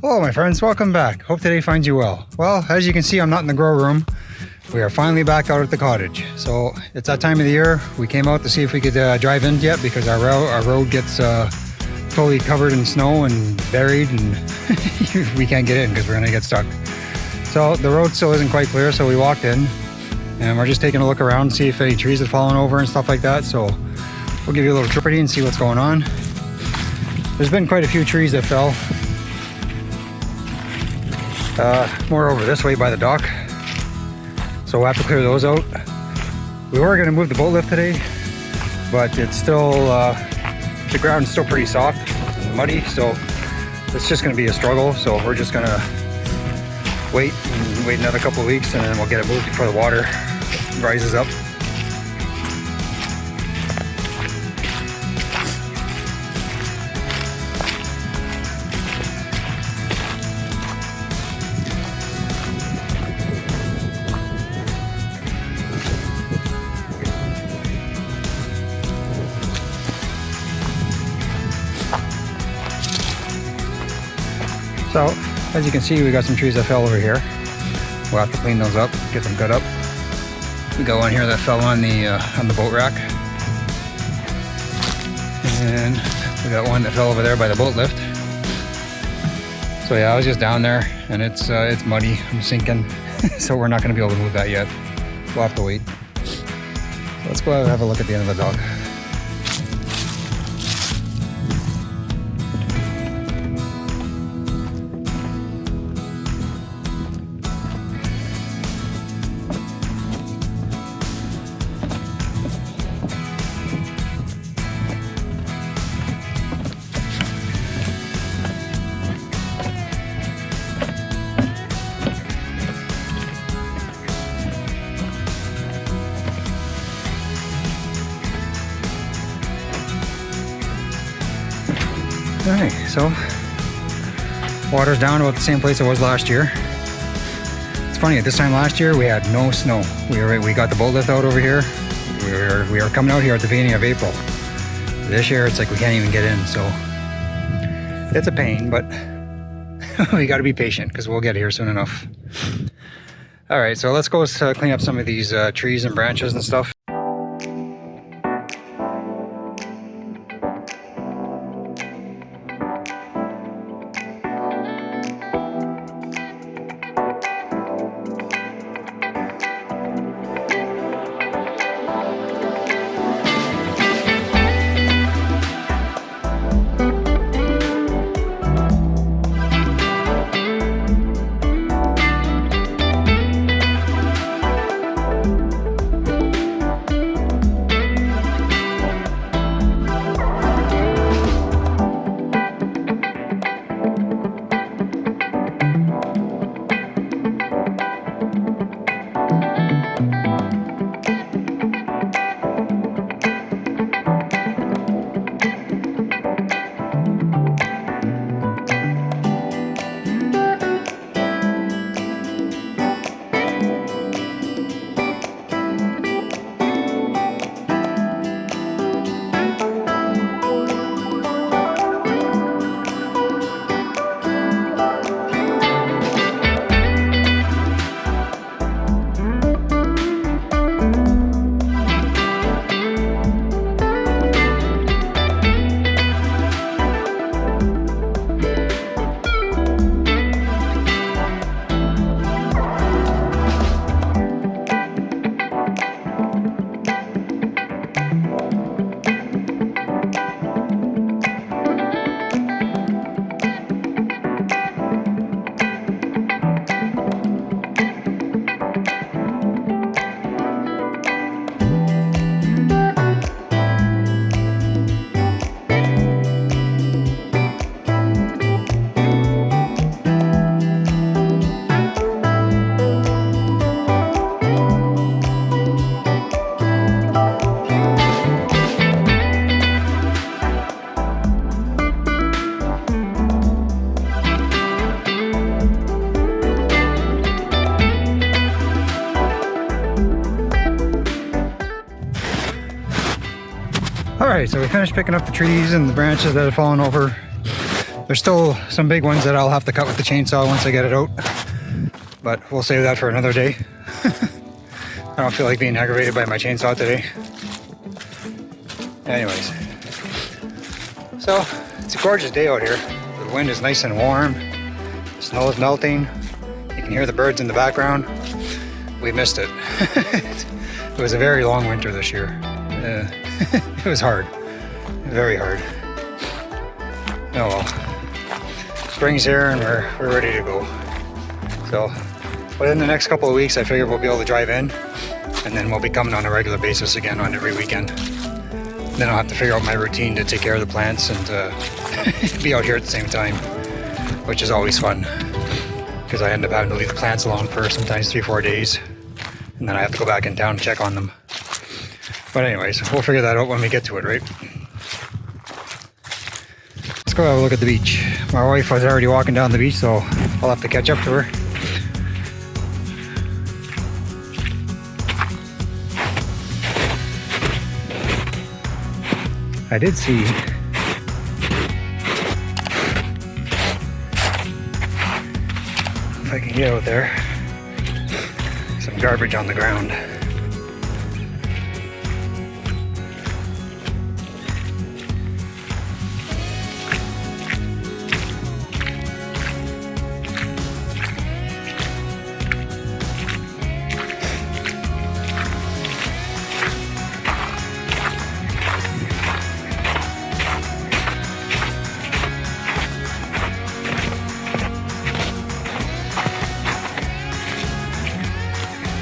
Hello my friends, welcome back. Hope today finds you well. Well, as you can see, I'm not in the grow room. We are finally back out at the cottage. So it's that time of the year. We came out to see if we could drive in yet because our road gets totally covered in snow and buried and we can't get in because we're gonna get stuck. So the road still isn't quite clear, so we walked in and we're just taking a look around and see if any trees have fallen over and stuff like that. So we'll give you a little tripperty and see what's going on. There's been quite a few trees that fell. More over this way by the dock. So we'll have to clear those out. We were going to move the boat lift today, but it's still, the ground's still pretty soft and muddy, so it's just going to be a struggle. So we're just going to wait another couple of weeks and then we'll get it moved before the water rises up. So, as you can see, we got some trees that fell over here. We'll have to clean those up, get them cut up. We got one here that fell on the boat rack. And we got one that fell over there by the boat lift. So yeah, I was just down there and it's muddy, I'm sinking. So we're not gonna be able to move that yet. We'll have to wait. So let's go out and have a look at the end of the dock. Alright, so water's down about the same place it was last year. It's funny, at this time last year we had no snow. We got the boat lift out over here. We were coming out here at the beginning of April. This year it's like we can't even get in, so it's a pain, but we got to be patient because we'll get here soon enough. Alright, so let's go clean up some of these trees and branches and stuff. Alright, so we finished picking up the trees and the branches that had fallen over. There's still some big ones that I'll have to cut with the chainsaw once I get it out, but we'll save that for another day. I don't feel like being aggravated by my chainsaw today. Anyways, so it's a gorgeous day out here. The wind is nice and warm. The snow is melting. You can hear the birds in the background. We missed it. It was a very long winter this year. It was hard, very hard. Oh well, spring's here and we're ready to go. So within the next couple of weeks, I figure we'll be able to drive in, and then we'll be coming on a regular basis again on every weekend. Then I'll have to figure out my routine to take care of the plants and be out here at the same time, which is always fun, because I end up having to leave the plants alone for sometimes 3-4 days, and then I have to go back in town and check on them. But anyways, we'll figure that out when we get to it, right? Let's go have a look at the beach. My wife was already walking down the beach, so I'll have to catch up to her. I did see if I can get out there, some garbage on the ground.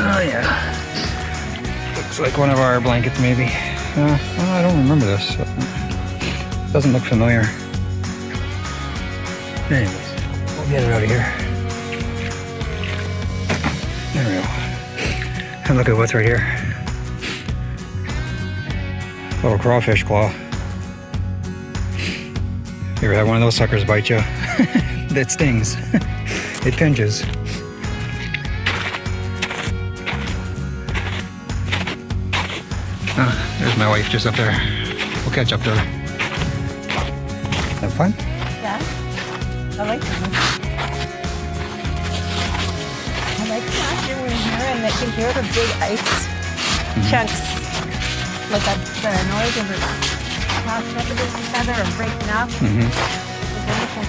Oh yeah, looks like one of our blankets maybe. Well, I don't remember this. Doesn't look familiar. Anyways, we'll get it out of here. There we go. And look at what's right here. Little crawfish claw. You ever had one of those suckers bite you? That stings. It pinches. There's my wife just up there. We'll catch up to her. Have fun? Yeah, I like them. I like catching when here and I can hear the big ice chunks. Like the noise of it tossing up against each other or breaking up. It's wonderful.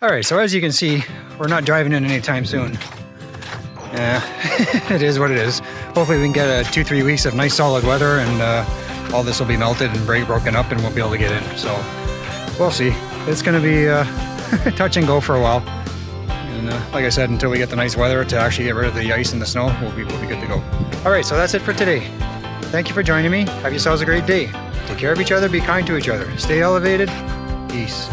All right, so as you can see, we're not driving in anytime soon. It is what it is. Hopefully we can get 2-3 weeks of nice solid weather, and all this will be melted and broken up, and we'll be able to get in. So we'll see. It's going to be touch and go for a while. And like I said, until we get the nice weather to actually get rid of the ice and the snow, we'll be good to go. All right, so that's it for today. Thank you for joining me. Have yourselves a great day. Take care of each other. Be kind to each other. Stay elevated. Peace.